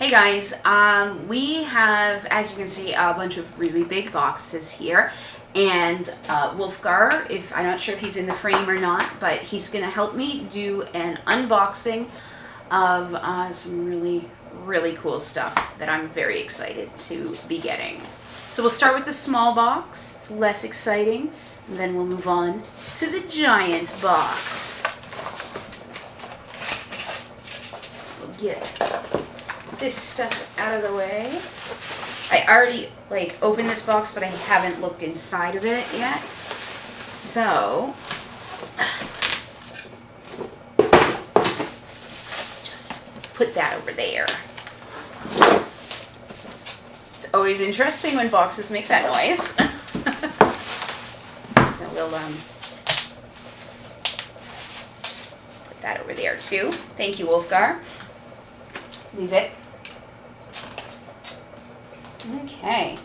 Hey guys, we have, as you can see, a bunch of really big boxes here, and Wolfgar, I'm not sure if he's in the frame or not, but he's going to help me do an unboxing of some really cool stuff that I'm very excited to be getting. So we'll start with the small box, it's less exciting, and then we'll move on to the giant box. So we'll get this stuff out of the way. I already opened this box, but I haven't looked inside of it yet. So just put that over there. It's always interesting when boxes make that noise. So we'll just put that over there too. Thank you, Wolfgar. Leave it. Okay,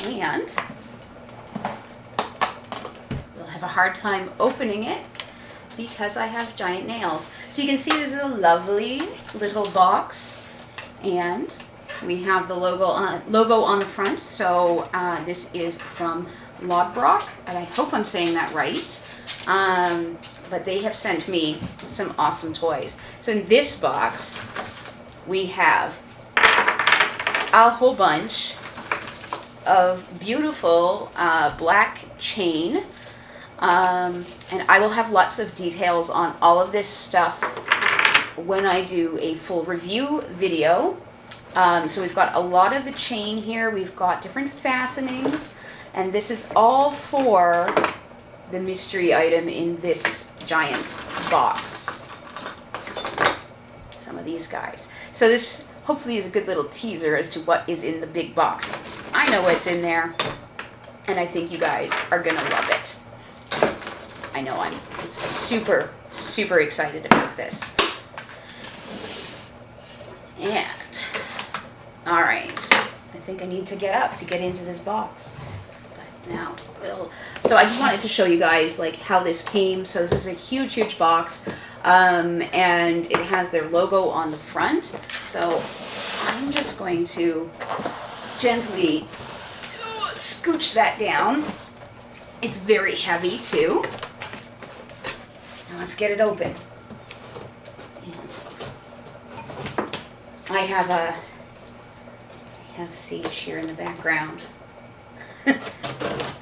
and we'll have a hard time opening it because I have giant nails. So you can see this is a lovely little box, and we have the logo on the front. So this is from Lodbrock, and I hope I'm saying that right. But they have sent me some awesome toys. So in this box, we have a whole bunch of beautiful black chain, and I will have lots of details on all of this stuff when I do a full review video. So we've got a lot of the chain here, we've got different fastenings, and this is all for the mystery item in this giant box. Some of these guys. So this hopefully is a good little teaser as to what is in the big box. I know what's in there, and I think you guys are gonna love it. I know I'm super excited about this. And, alright, I think I need to get up to get into this box. But now, so I just wanted to show you guys how this came. So this is a huge box. And it has their logo on the front, so I'm just going to gently scooch that down. It's very heavy too. Now let's get it open. And I have Sage here in the background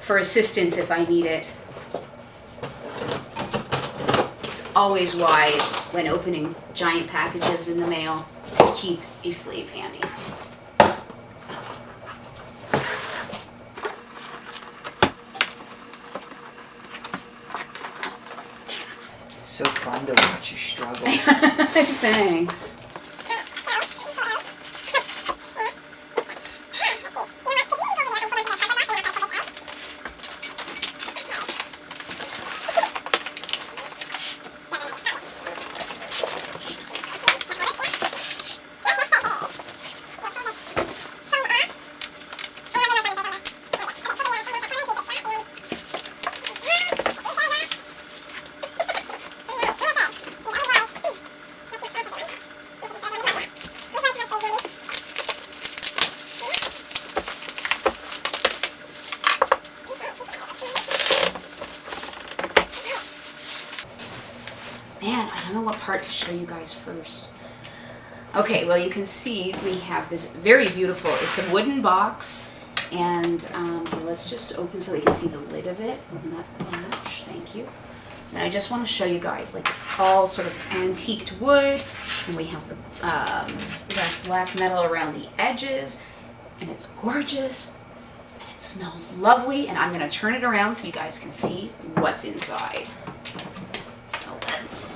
for assistance if I need it. Always wise when opening giant packages in the mail to keep a sleeve handy. It's so fun to watch you struggle. Thanks. Man, I don't know what part to show you guys first. Okay, well you can see we have this very beautiful, it's a wooden box, and let's just open so we can see the lid of it. Open that latch, thank you. And I just want to show you guys, it's all sort of antiqued wood, and we have the black metal around the edges, and it's gorgeous, and it smells lovely, and I'm going to turn it around so you guys can see what's inside. So let's...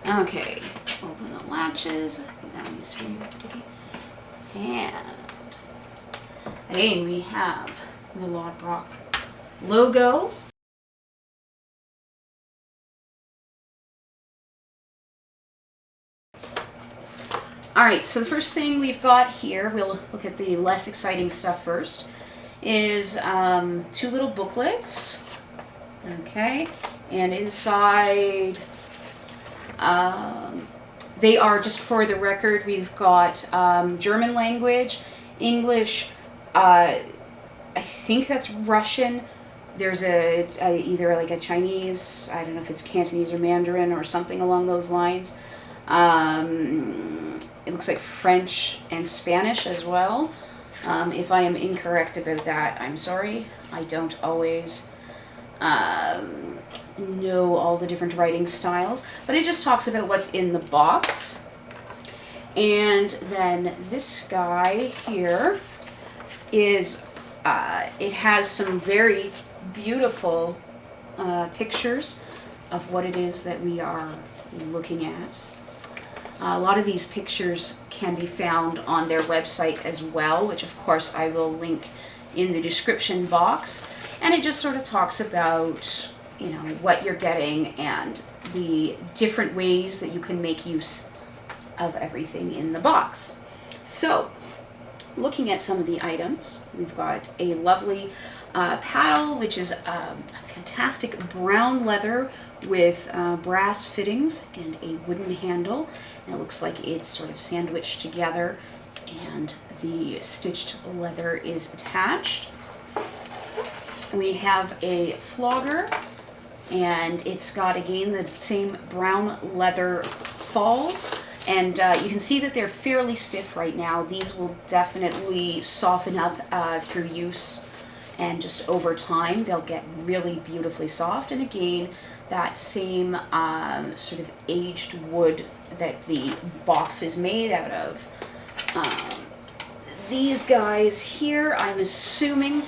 Okay, open the latches. I think that needs to be empty. And again, we have the Lodbrock logo. Alright, so the first thing we've got here, we'll look at the less exciting stuff first, is 2 little booklets. Okay, and inside, they are, just for the record, we've got German language, English, I think that's Russian. There's either like a Chinese, I don't know if it's Cantonese or Mandarin or something along those lines. It looks like French and Spanish as well. If I am incorrect about that, I'm sorry. I don't always know all the different writing styles, but it just talks about what's in the box. And then this guy here is, it has some very beautiful pictures of what it is that we are looking at. A lot of these pictures can be found on their website as well, which of course I will link in the description box. And it just sort of talks about, you know, what you're getting and the different ways that you can make use of everything in the box. So, looking at some of the items, we've got a lovely paddle, which is a fantastic brown leather with brass fittings and a wooden handle. And it looks like it's sort of sandwiched together and the stitched leather is attached. We have a flogger, and it's got, again, the same brown leather falls. And you can see that they're fairly stiff right now. These will definitely soften up through use, and just over time they'll get really beautifully soft. And again, that same sort of aged wood that the box is made out of. These guys here, I'm assuming,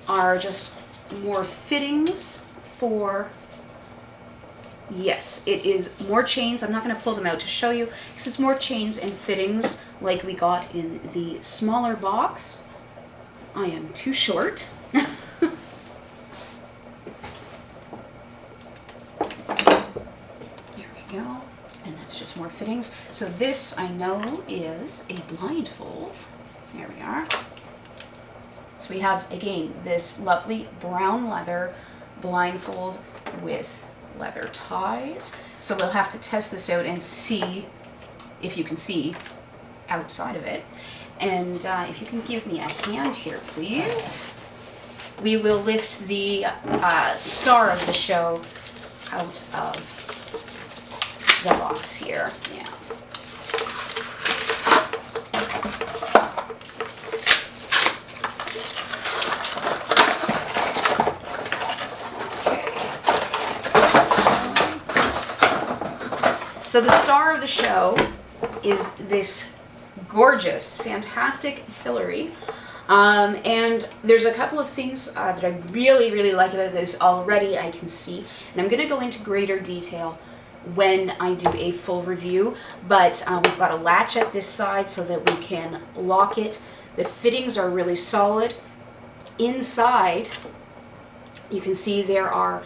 are just more fittings for... Yes, it is more chains. I'm not going to pull them out to show you because it's more chains and fittings like we got in the smaller box. I am too short. There we go. And that's just more fittings. So this, I know, is a blindfold. There we are. So we have, again, this lovely brown leather blindfold with leather ties. So we'll have to test this out and see if you can see outside of it. And if you can give me a hand here, please. We will lift the star of the show out of the box here. Yeah. So the star of the show is this gorgeous, fantastic pillory. And there's a couple of things that I really, really like about this already, I can see. And I'm going to go into greater detail when I do a full review. But we've got a latch at this side so that we can lock it. The fittings are really solid. Inside, you can see there are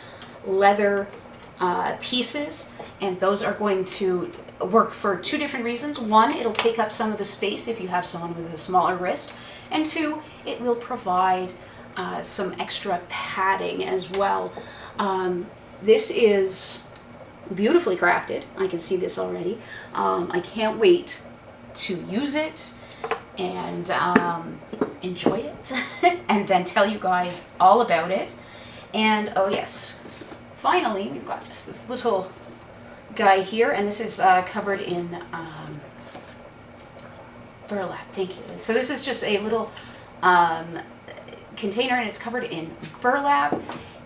leather pieces, and those are going to work for 2 different reasons. 1, it'll take up some of the space if you have someone with a smaller wrist, and 2, it will provide some extra padding as well. This is beautifully crafted. I can see this already. I can't wait to use it and enjoy it and then tell you guys all about it. And oh yes, finally, we've got just this little guy here, and this is covered in burlap. Thank you. So this is just a little container, and it's covered in burlap,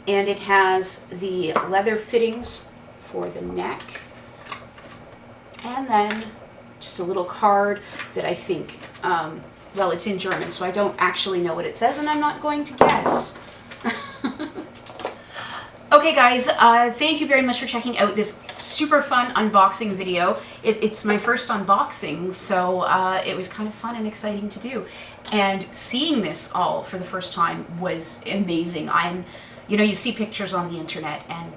and it has the leather fittings for the neck, and then just a little card that I think, well, it's in German, so I don't actually know what it says, and I'm not going to guess. Okay guys, thank you very much for checking out this super fun unboxing video. It's my first unboxing, so it was kind of fun and exciting to do. And seeing this all for the first time was amazing. You know, you see pictures on the internet and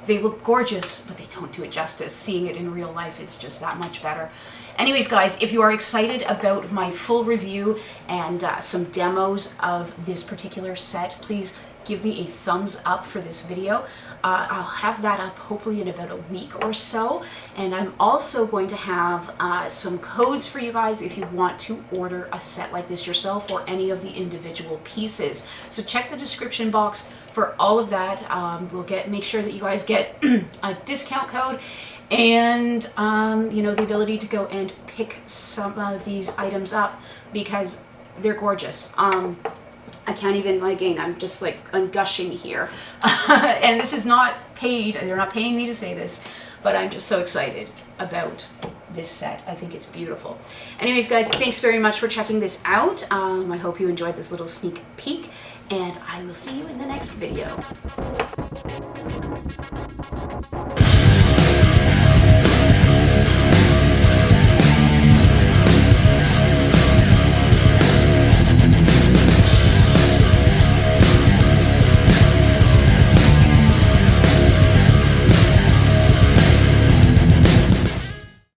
they look gorgeous, but they don't do it justice. Seeing it in real life is just that much better. Anyways, guys, if you are excited about my full review and some demos of this particular set, please give me a thumbs up for this video. I'll have that up hopefully in about a week or so, and I'm also going to have some codes for you guys if you want to order a set like this yourself or any of the individual pieces. So check the description box for all of that. Make sure that you guys get a discount code and you know, the ability to go and pick some of these items up because they're gorgeous. I can't even, I'm just I'm gushing here. And this is not paid, they're not paying me to say this, but I'm just so excited about this set. I think it's beautiful. Anyways, guys, thanks very much for checking this out. I hope you enjoyed this little sneak peek, and I will see you in the next video.